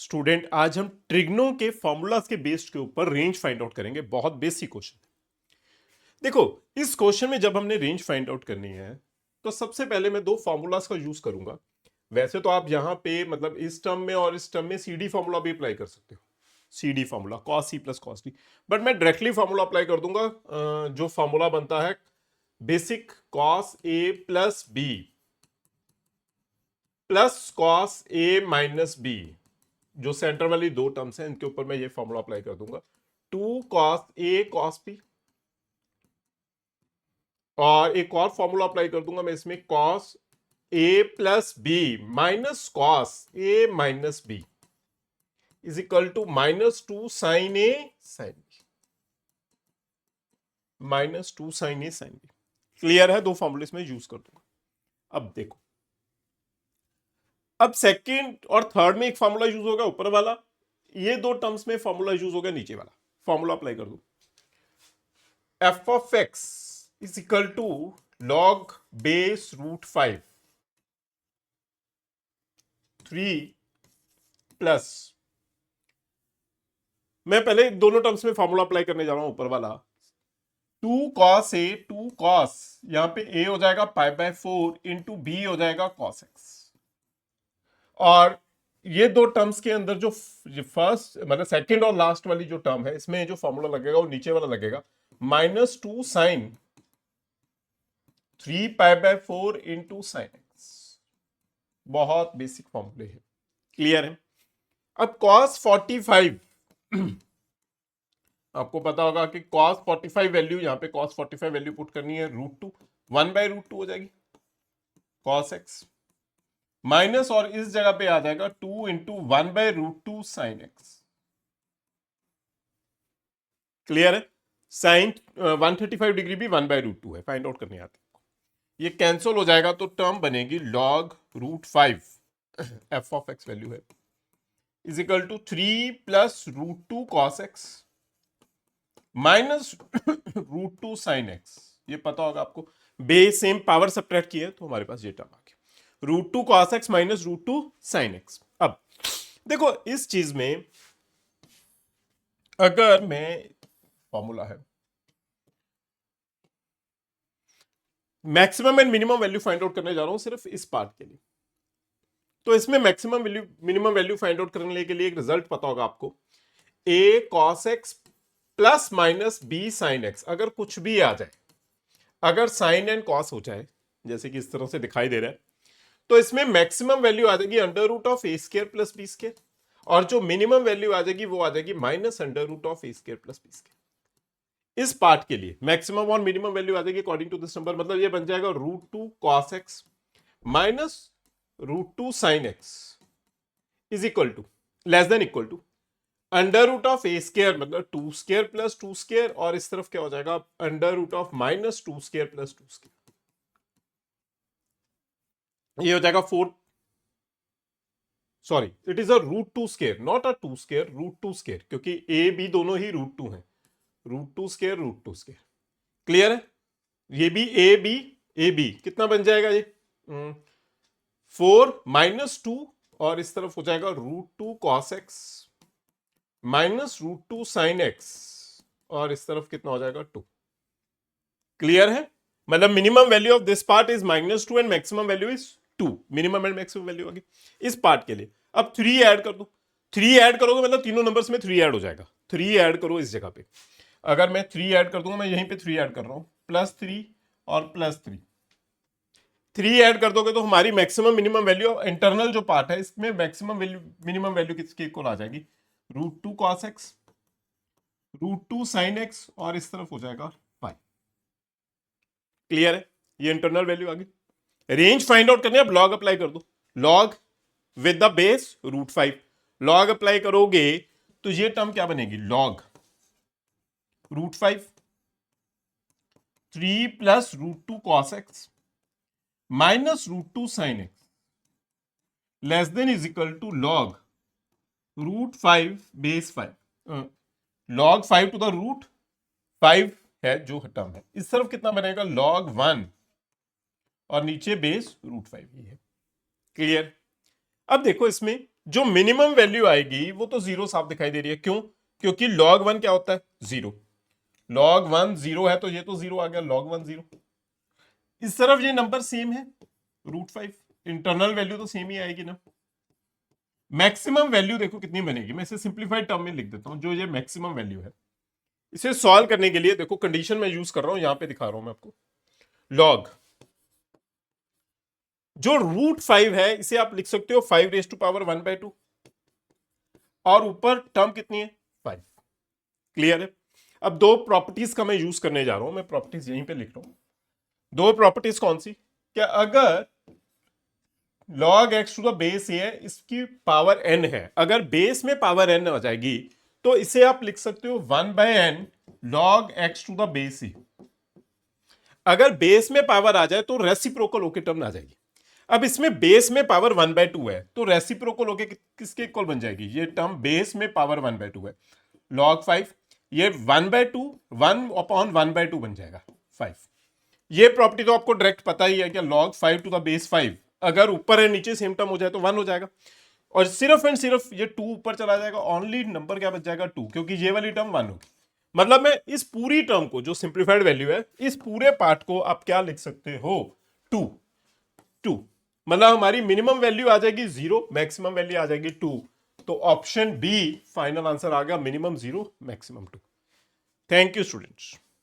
Student आज हम trigno के फॉर्मूलाज के बेस्ड के ऊपर रेंज फाइंड आउट करेंगे। बहुत बेसिक क्वेश्चन। देखो, इस क्वेश्चन में जब हमने रेंज फाइंड आउट करनी है तो सबसे पहले मैं दो फॉर्मूलाज का यूज करूंगा। वैसे तो आप यहां पे मतलब इस टर्म में और इस टर्म में सी डी फॉर्मूला भी अप्लाई कर सकते हो, C D formula cos C plus cos D. But मैं डायरेक्टली फॉर्मूला अप्लाई कर दूंगा। जो फॉर्मूला बनता है basic cos A plus B plus cos A minus B, जो सेंटर वाली दो टर्म्स हैं इनके ऊपर मैं ये फॉर्मूला अप्लाई कर दूंगा। 2 cos A cos B, और एक और फॉर्मूला अप्लाई कर दूंगा मैं इसमें cos A plus B minus cos A minus B is equal to -2 sin A sin B, -2 sin A sin B। Clear है? दो फॉर्मूले इसमें यूज कर दूंगा। अब देखो, अब सेकंड और थर्ड में एक फॉर्मूला यूज होगा ऊपर वाला, ये दो टर्म्स में फॉर्मूला यूज होगा नीचे वाला। फॉर्मूला अप्लाई कर दो। f of x is equal to log base root 5 3 plus, मैं पहले दोनों टर्म्स में फॉर्मूला अप्लाई करने जा रहा हूं ऊपर वाला। 2 cos यहां पे a हो जाएगा π/4 इंटू बी हो जाएगा cos x, और ये दो टर्म्स के अंदर जो फर्स्ट मतलब सेकंड और लास्ट वाली जो टर्म है इसमें जो फॉर्मूला लगेगा वो नीचे वाला लगेगा -2 sin 3π/4 इंटू साइन एक्स। बहुत बेसिक फॉर्मूले है। क्लियर है? अब cos 45 आपको पता होगा कि cos 45 वैल्यू, यहां पे cos 45 वैल्यू पुट करनी है √2, 1/√2 हो जाएगी cos x माइनस, और इस जगह पे आ जाएगा 2 इंटू 1/√2 साइन एक्स। क्लियर है? साइन 135 डिग्री भी 1/√2 है, फाइंड आउट करने आते हैं। ये कैंसिल हो जाएगा तो टर्म बनेगी log √5 f of x value है is equal to 3 plus √2 cos x minus √2 sine x। ये पता होगा आपको, बेस सेम पावर सब्ट्रैक्ट किया है तो हमारे पास ये टर्म आ गया √2 cos x minus √2 sine x। अब देखो, इस चीज में अगर मैं फॉर्मूला है maximum and minimum value find out करने जा रहा हूं सिर्फ इस पार्ट के लिए, तो इसमें maximum value minimum value find out करने के लिए एक रिजल्ट पता होगा आपको, a cos x plus minus b sin x। अगर कुछ भी आ जाए, अगर साइन एंड कॉस हो जाए जैसे कि इस तरह से दिखाई दे रहा है, तो इसमें मैक्सिमम वैल्यू आ जाएगी √a² प्लस b², और जो मिनिमम वैल्यू आ जाएगी वो आ जाएगी -√a² प्लस b²। इस पार्ट के लिए मैक्सिमम और मिनिमम वैल्यू आ जाएगी अकॉर्डिंग टू दिस नंबर, मतलब ये बन जाएगा √2 cos x minus √2 sin x is equal to less than equal to √a² मतलब 2² प्लस 2², और इस तरफ क्या हो जाएगा -2² प्लस 2²। ये हो जाएगा 4, sorry it is √2² not a 2², √2², क्योंकि a b दोनों ही √2 हैं, √2²। क्लियर है? ये भी a b कितना बन जाएगा ये 4 माइनस 2, और इस तरफ हो जाएगा √2 cos x minus √2 sin x, और इस तरफ कितना हो जाएगा 2। क्लियर है? मतलब minimum value of this part is -2 and maximum value is 2। Minimum and maximum value आ गई इस पार्ट के लिए। अब 3 ऐड कर दो, 3 ऐड करोगे मतलब तीनों नंबर्स में 3 ऐड हो जाएगा। 3 ऐड करो इस जगह पे, अगर मैं 3 ऐड कर दूंगा, मैं यहीं पे 3 ऐड कर रहा हूं, +3 और +3। 3 ऐड कर दोगे तो हमारी मैक्सिमम मिनिमम वैल्यू इंटरनल जो पार्ट है इसमें मैक्सिमम वैल्यू मिनिमम वैल्यू किसकी इक्वल आ जाएगी √2 cos x √2 sin x, और इस तरफ हो जाएगा 5। क्लियर है? ये इंटरनल वैल्यू आ गई। रेंज फाइंड आउट करनी है, अब लॉग अप्लाई कर दो, log with the base √5। Log apply करोगे तो ये टर्म क्या बनेगी log √5 3 plus √2 cos x minus √2 sin x less than is equal to log √5 base 5। Log 5 to the √5 है जो टर्म है, इस तरफ कितना बनेगा log 1, और नीचे बेस √5 ही है। क्लियर? अब देखो इसमें जो मिनिमम वैल्यू आएगी वो तो जीरो साफ दिखाई दे रही है। क्यों? क्योंकि log 1 क्या होता है? जीरो। log 1 जीरो है तो ये तो जीरो आ गया, log 1 जीरो। इस तरफ ये नंबर सेम है, √5। इंटरनल वैल्यू तो सेम ही आएगी ना। मैक्सिमम वैल्यू देखो कितनी बनेगी, मैं इसे सिंप्लीफाइड टर्म में लिख देता हूं। जो ये मैक्सिमम वैल्यू है, इसे सॉल्व करने के लिए देखो कंडीशन मैं यूज कर रहा हूं, यहां पे दिखा रहा हूं मैं आपको। लॉग जो √5 है इसे आप लिख सकते हो 5⁻1/2, और ऊपर टर्म कितनी है? 5। क्लियर है? अब दो प्रॉपर्टीज का मैं यूज करने जा रहा हूं, मैं प्रॉपर्टीज यहीं पे लिख रहा हूं। दो प्रॉपर्टीज कौन सी? क्या अगर log x to the base a है, इसकी पावर n है, अगर बेस में पावर n आ जाएगी तो इसे आप लिख सकते हो 1/n log x to the base e। अगर बेस में पावर आ जाए तो रेसिप्रोकल होके टर्म आ जाएगी। अब इसमें बेस में पावर 1/2 है तो रेसिप्रोकल होके किसके इक्वल बन जाएगी? ये टर्म बेस में पावर 1/2 है, log 5। ये 1/2 1/1/2 बन जाएगा 5। ये प्रॉपर्टी तो आपको डायरेक्ट पता ही है कि log 5 टू द बेस 5 अगर ऊपर है नीचे सेम टर्म हो जाए तो 1 हो जाएगा, और सिर्फ एंड सिर्फ ये 2 ऊपर चला जाएगा, ओनली नंबर क्या बच जाएगा? 2, क्योंकि ये वाली टर्म 1 होगी। मतलब मैं इस पूरी टर्म को, जो सिंप्लीफाइड वैल्यू है, इस पूरे पार्ट को आप क्या लिख सकते हो? 2। 2 मतलब हमारी मिनिमम वैल्यू आ जाएगी 0, मैक्सिमम वैल्यू आ जाएगी 2। तो ऑप्शन बी फाइनल आंसर आ गया, minimum 0 maximum 2। Thank you students.